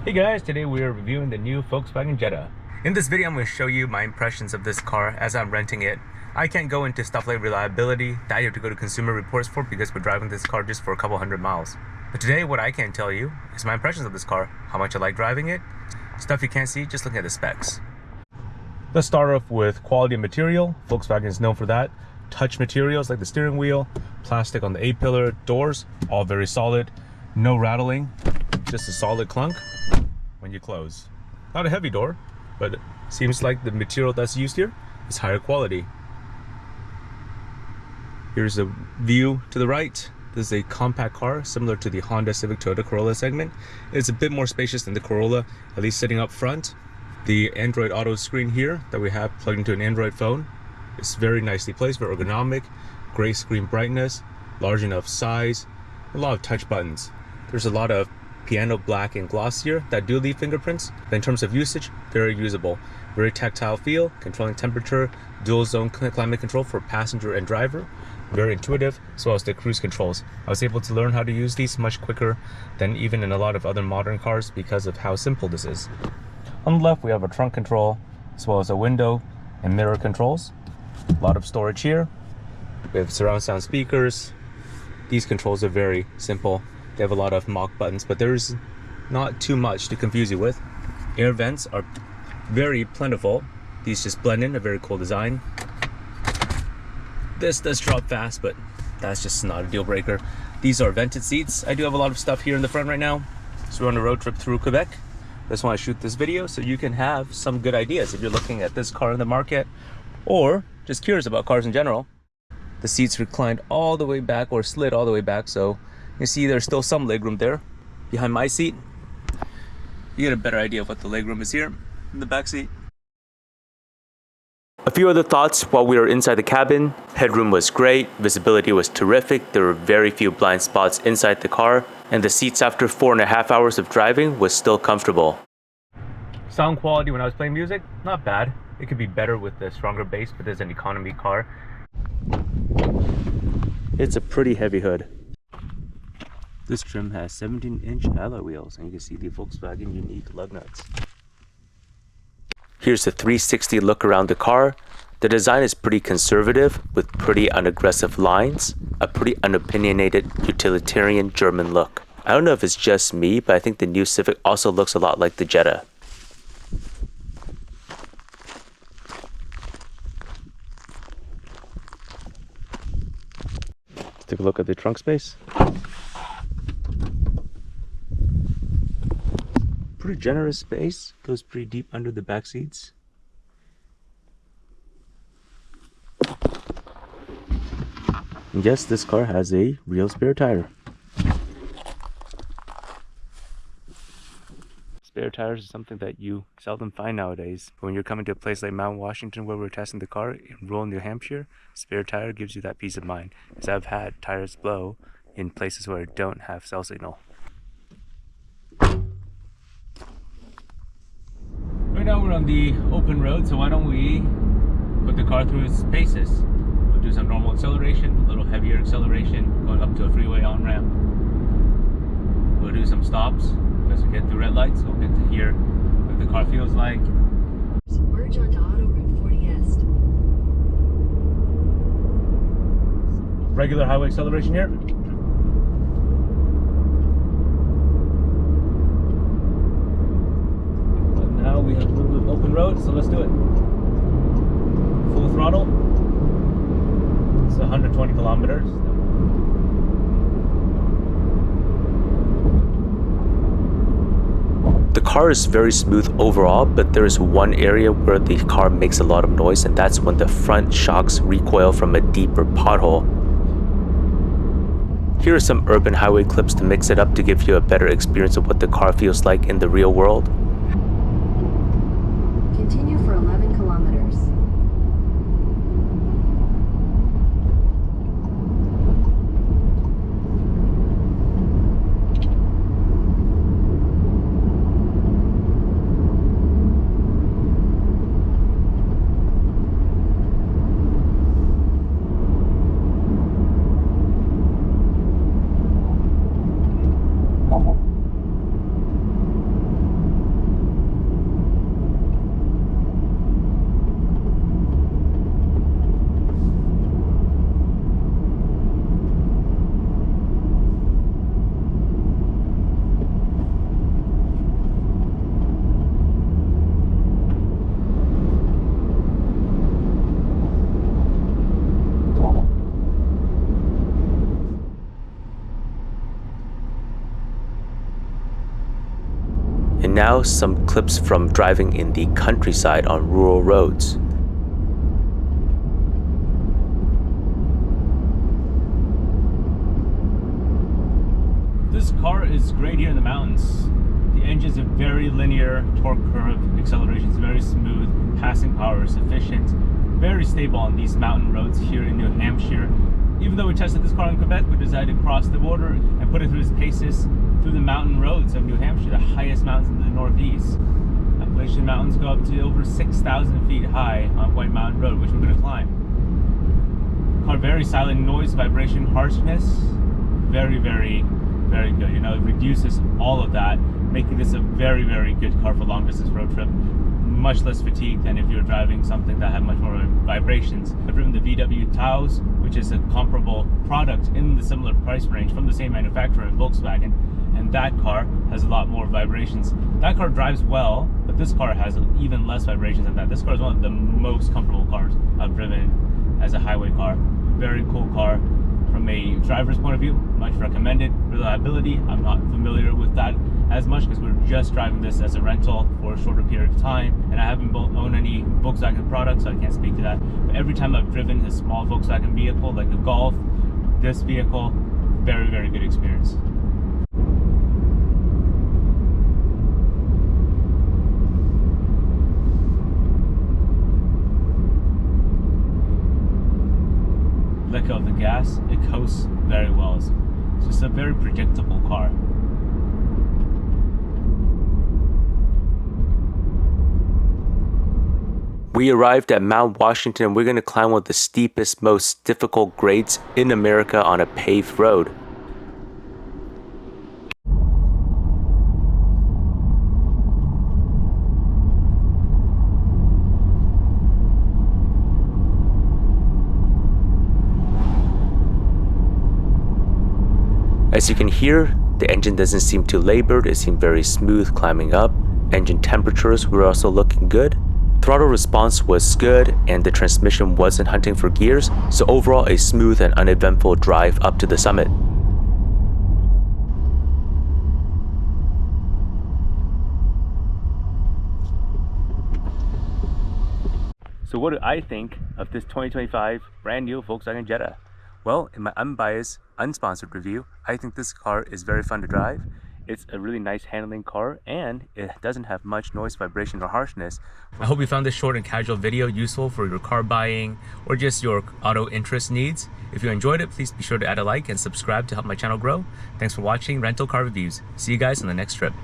Hey guys, today we are reviewing the new Volkswagen Jetta. In this video, I'm going to show you my impressions of this car as I'm renting it. I can't go into stuff like reliability, that you have to go to Consumer Reports for because we're driving this car just for a couple hundred miles. But today, what I can tell you is my impressions of this car, how much I like driving it, stuff you can't see just looking at the specs. Let's start off with quality material. Volkswagen is known for that. Touch materials like the steering wheel, plastic on the A-pillar, doors, all very solid. No rattling, just a solid clunk when you close. Not a heavy door, but it seems like the material that's used here is higher quality. Here's a view to the right. This is a compact car similar to the Honda Civic Toyota Corolla segment. It's a bit more spacious than the Corolla, at least sitting up front. The Android Auto screen here that we have plugged into an Android phone is very nicely placed, very ergonomic, gray screen brightness, large enough size, a lot of touch buttons. There's a lot of piano black and gloss here that do leave fingerprints, but in terms of usage, very usable. Very tactile feel, controlling temperature, dual zone climate control for passenger and driver. Very intuitive, as well as the cruise controls. I was able to learn how to use these much quicker than even in a lot of other modern cars because of how simple this is. On the left, we have a trunk control, as well as a window and mirror controls. A lot of storage here. We have surround sound speakers. These controls are very simple. They have a lot of mach buttons, but there's not too much to confuse you with. Air vents are very plentiful. These just blend in, a very cool design. This does drop fast, but that's just not a deal breaker. These are vented seats. I do have a lot of stuff here in the front right now. So we're on a road trip through Quebec. I just want to shoot this video so you can have some good ideas if you're looking at this car in the market or just curious about cars in general. The seats reclined all the way back or slid all the way back, so you see there's still some legroom there. Behind my seat, you get a better idea of what the legroom is here in the back seat. A few other thoughts while we were inside the cabin. Headroom was great, visibility was terrific, there were very few blind spots inside the car, and the seats after 4.5 hours of driving was still comfortable. Sound quality when I was playing music, not bad. It could be better with the stronger bass, but there's an economy car. It's a pretty heavy hood. This trim has 17-inch alloy wheels, and you can see the Volkswagen unique lug nuts. Here's a 360 look around the car. The design is pretty conservative with pretty unaggressive lines, a pretty unopinionated utilitarian German look. I don't know if it's just me, but I think the new Civic also looks a lot like the Jetta. Let's take a look at the trunk space. Pretty generous space, goes pretty deep under the back seats. And yes, this car has a real spare tire. Spare tires is something that you seldom find nowadays. When you're coming to a place like Mount Washington where we're testing the car in rural New Hampshire, spare tire gives you that peace of mind. Because I've had tires blow in places where I don't have cell signal. Right now we're on the open road, so why don't we put the car through its paces. We'll do some normal acceleration, a little heavier acceleration, going up to a freeway on-ramp. We'll do some stops as we get through red lights, so we'll get to hear what the car feels like. Merge onto Auto Route 40 Est. Regular highway acceleration here. Now we have a little bit of open road, so let's do it. Full throttle. It's 120 kilometers. The car is very smooth overall, but there is one area where the car makes a lot of noise, and that's when the front shocks recoil from a deeper pothole. Here are some urban highway clips to mix it up to give you a better experience of what the car feels like in the real world. Continue for 11 kilometers. And now some clips from driving in the countryside on rural roads. This car is great here in the mountains. The engine's a very linear torque curve, acceleration's very smooth, passing power is efficient, very stable on these mountain roads here in New Hampshire. Even though we tested this car in Quebec, we decided to cross the border and put it through its paces through the mountain roads of New Hampshire, the highest mountains in the Northeast. Appalachian Mountains go up to over 6,000 feet high on White Mountain Road, which we're going to climb. Car very silent, noise, vibration, harshness, very good. You know, it reduces all of that, making this a very good car for long distance road trip. Much less fatigue than if you're driving something that had much more vibrations. I've driven the VW Taos, which is a comparable product in the similar price range from the same manufacturer, Volkswagen, and that car has a lot more vibrations. That car drives well, but this car has even less vibrations than that. This car is one of the most comfortable cars I've driven as a highway car. Very cool car. From a driver's point of view, much recommended. Reliability, I'm not familiar with that as much because we're just driving this as a rental for a shorter period of time, and I haven't owned any Volkswagen products, so I can't speak to that. But every time I've driven a small Volkswagen vehicle like the Golf, this vehicle, very good experience. Let go of the gas, it coasts very well. It's just a very predictable car. We arrived at Mount Washington and we're going to climb one of the steepest, most difficult grades in America on a paved road. As you can hear, the engine doesn't seem too labored, it seemed very smooth climbing up. Engine temperatures were also looking good. Throttle response was good and the transmission wasn't hunting for gears, so overall a smooth and uneventful drive up to the summit. So what do I think of this 2025 brand new Volkswagen Jetta? Well, in my unbiased, unsponsored review, I think this car is very fun to drive. It's a really nice handling car and it doesn't have much noise, vibration, or harshness. I hope you found this short and casual video useful for your car buying or just your auto interest needs. If you enjoyed it, please be sure to add a like and subscribe to help my channel grow. Thanks for watching Rental Car Reviews. See you guys on the next trip.